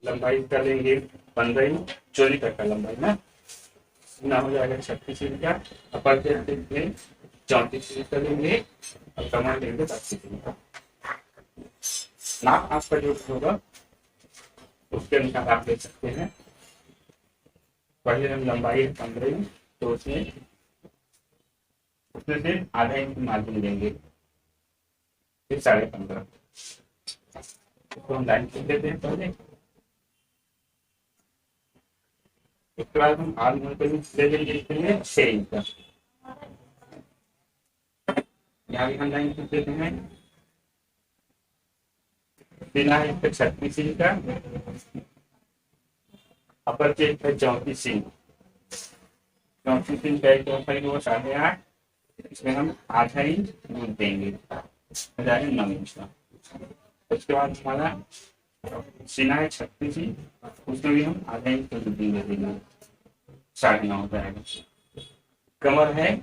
लंबाई कर लेंगे 15 इंच, चोरी तक का लंबाई ना हो जाएगा 36 इंच का। अपर में 34 इंच कर लेंगे और कमर लेंगे 32 इंच का। नाप आपका जो होगा उसके अनुसार आप ले सकते हैं। पहले हम लंबाई है 15 इंच, तो उसमें उसमें से आधा इंच मार्जिन लेंगे, फिर 15.5 इसको हम लाइन खींच देते हैं पहले। उसके बाद हम आर्म होल पे ले लेंगे इसके लिए 6 इंच का। यहाँ भी हम लाइन खींच देते हैं। बिना है इसका 36 इंच का, अपर चेस्ट है 34 इंच। 34 इंच का चौथाई वो 8.5, इसमें हम आधा इंच दूर देंगे, हो जाएगा 9 इंच का। उसके बाद हमारा सीना है 36 इंच, उसमें भी हम आधा इंच दूर देंगे, 9.5 हो जाएगा। कमर है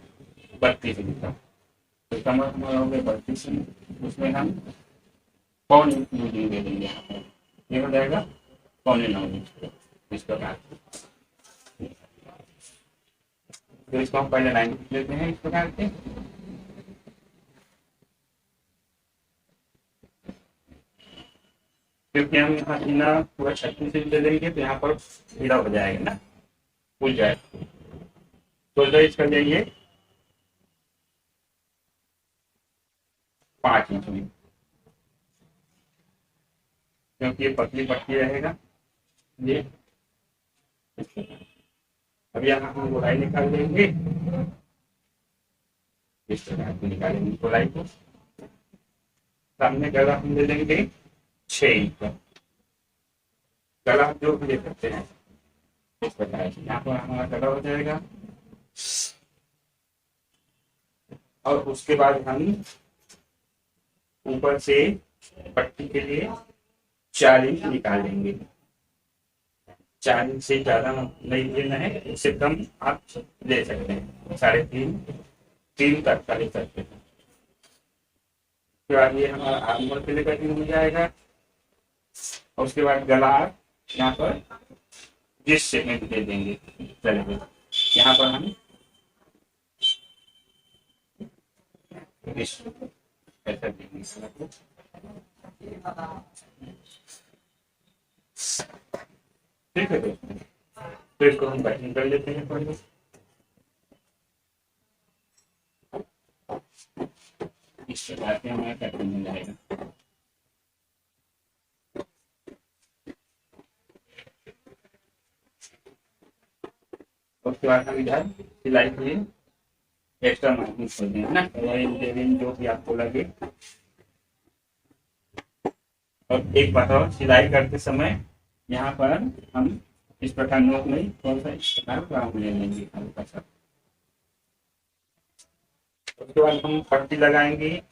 32 इंच का, तो कमर हमारा हो गया 32 इंच, उसमें हम 1.25 इंच दूरी दे देंगे, ये हो जाएगा 9.25 इंच। इस प्रकार तो इसको हम पहले लाइन लेते हैं इस प्रकार से। क्योंकि हम यहाँ सीना पूरा 36 इंच ले लेंगे तो यहाँ पर ढीला हो जाएगा ना, फूल जाएगा। तो इसका लेंगे 5 इंच में, क्योंकि ये पतली पट्टी रहेगा ये। अब यहाँ हम गोलाई निकाल लेंगे, इस प्रकार से निकालेंगे गोलाई को। सामने गला हम ले लेंगे 6 इंच का, गला जो भी ले सकते हैं इस प्रकार से। यहाँ पर हमारा गला हो जाएगा और उसके बाद हम ऊपर से पट्टी के लिए 4 इंच निकालेंगे। 4 इंच से ज्यादा नहीं लेना है, इससे कम आप ले सकते हैं, 3.5 तक का ले सकते हैं। उसके बाद ये हमारा आर्मर के लिए कटिंग हो जाएगा। और उसके बाद गला यहाँ पर जिस शेप में दे देंगे चलेगा। यहाँ पर हम ऐसा देंगे, ठीक है दोस्तों। तो इसको हम कटिंग कर लेते हैं पहले। इस प्रकार से हमारा कटिंग हो जाएगा। उसके बाद हम इधर सिलाई के लिए एक्स्ट्रा मार्जिन खोल देंगे ना, जो भी आपको लगे। और एक बात और, सिलाई करते समय यहाँ पर हम इस प्रकार नोक में थोड़ा सा इस प्रकार राउंड ले लेंगे हल्का सा। उसके बाद हम पट्टी लगाएंगे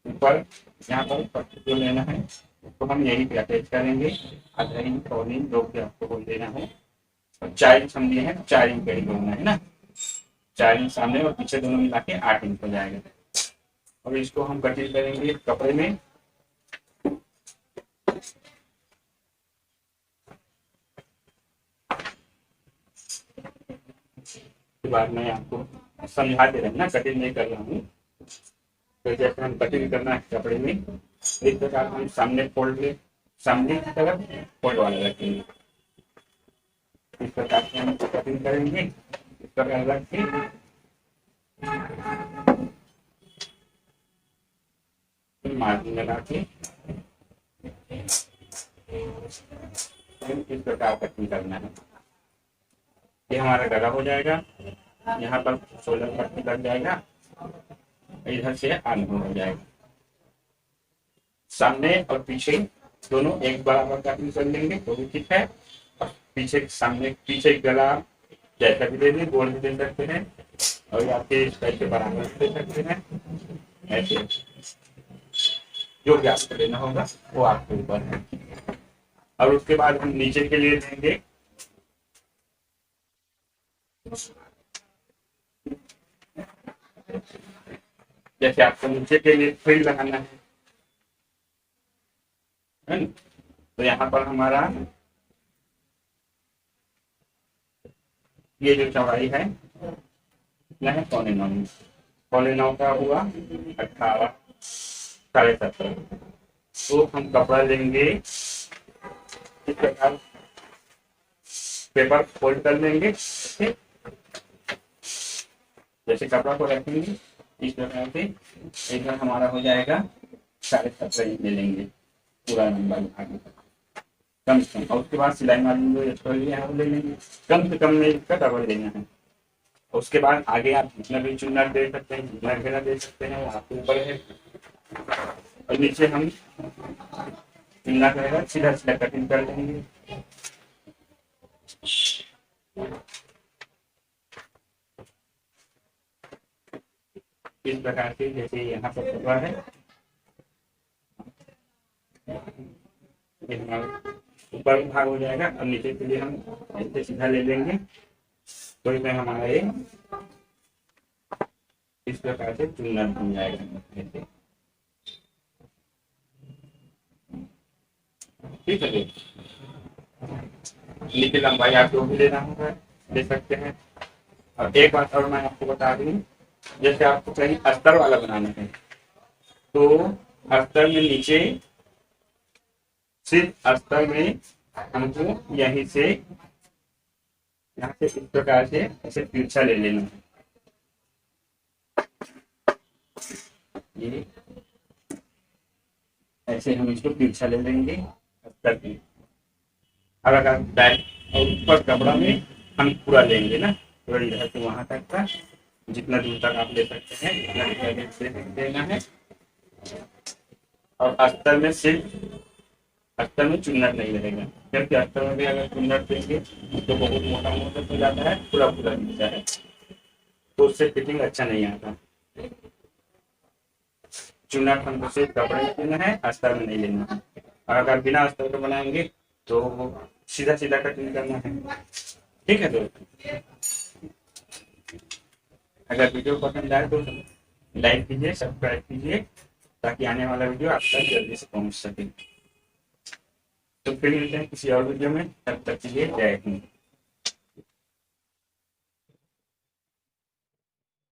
ऊपर। यहाँ पर पट्टी जो लेना है तो हम यही पे अटैच करेंगे, आधा इंच 1 इंच जो भी आपको बोल देना है। और 4 इंच हम लिए हैं, 4 इंच का ही बोलना है ना। 4 इंच सामने और पीछे दोनों मिला के 8 इंच हो जाएगा। और इसको हम कटिंग करेंगे कपड़े में। बाद में आपको समझा दे रहे हैं ना, कटिंग नहीं कर रहा हूँ। तो जैसे हम कटिंग करना है कपड़े में, इस प्रकार हम सामने सामने की तरफ फोल्ड वाला रखेंगे। इस प्रकार से हम कटिंग करेंगे, इस प्रकार रख के मार्जिन लगा के इस प्रकार कटिंग करना है। ये हमारा गला हो जाएगा। यहाँ पर 16 पट्टी लग जाएगा, इधर से आगे हो जाएगा। सामने और पीछे दोनों एक बराबर कटिंग कर लेंगे तो भी ठीक है। और पीछे सामने पीछे गला जैसा भी दे दें, गोल भी दे सकते हैं और आपके पैसे बराबर दे सकते हैं। ऐसे जो भी आपको लेना होगा वो आपके ऊपर है। और उसके बाद हम नीचे के लिए देंगे जैसे आपको नीचे के लिए फ्रिल लगाना है ना, तो यहाँ पर हमारा ये जो चौड़ाई है यह है 9.25 इंच। 9.25 का हुआ 18, 17.5। तो हम कपड़ा लेंगे इस प्रकार, पेपर फोल्ड कर लेंगे, ठीक। जैसे कपड़ा को रखेंगे इस प्रकार से एक बार हमारा हो जाएगा 17.5 इंच ले लेंगे पूरा लंबा आगे तक कम से कम। और उसके बाद सिलाई मार्जिन जो एक्स्ट्रा लिया है वो ले लेंगे, कम से कम में इसका डबल लेना है। और उसके बाद आगे आप जितना भी चुन्ना दे सकते हैं, जितना घेरा दे सकते हैं, वो आपके ऊपर है। और नीचे हम चुन्ना करेगा सीधा सीधा कटिंग कर लेंगे। इस प्रकार से जैसे यहाँ पर कपड़ा है, ऊपर भाग हो जाएगा और नीचे के लिए हम ऐसे सीधा ले लेंगे। तो इसमें हमारा ये इस प्रकार से चुन्ना बन जाएगा ऐसे, ठीक है। नीचे लंबाई आप जो भी लेना होगा ले सकते हैं। और एक बात और मैं आपको बता दूं, जैसे आपको कहीं अस्तर वाला बनाना है तो अस्तर में नीचे सिर्फ अस्तर में हमको यहीं से यहाँ से इस प्रकार से ऐसे तिरछा ले लेना है। ये ऐसे हम इसको तिरछा ले लेंगे अस्तर की। अब अगर बैक और ऊपर कपड़ा में हम पूरा लेंगे ना, पूरा इधर से वहां तक का जितना दूर तक आप ले सकते हैं उतना देना है। और अस्तर में सिर्फ अस्तर में चुन्नट नहीं रहेगा, क्योंकि अस्तर में भी अगर चुन्नट देंगे तो बहुत मोटा मोटा हो जाता है, पूरा पूरा दिखता है, तो उससे फिटिंग अच्छा नहीं आता। चुन्नट हमको सिर्फ कपड़े में लेना है, अस्तर में नहीं लेना है। और अगर बिना अस्तर के बनाएंगे तो सीधा सीधा कटिंग करना है, ठीक है। दोस्तों अगर वीडियो पसंद आए तो लाइक कीजिए, सब्सक्राइब कीजिए, ताकि आने वाला वीडियो आप तक जल्दी से पहुंच सके। तो फिर मिलते हैं किसी और वीडियो में, तब तक के लिए जय हिंद।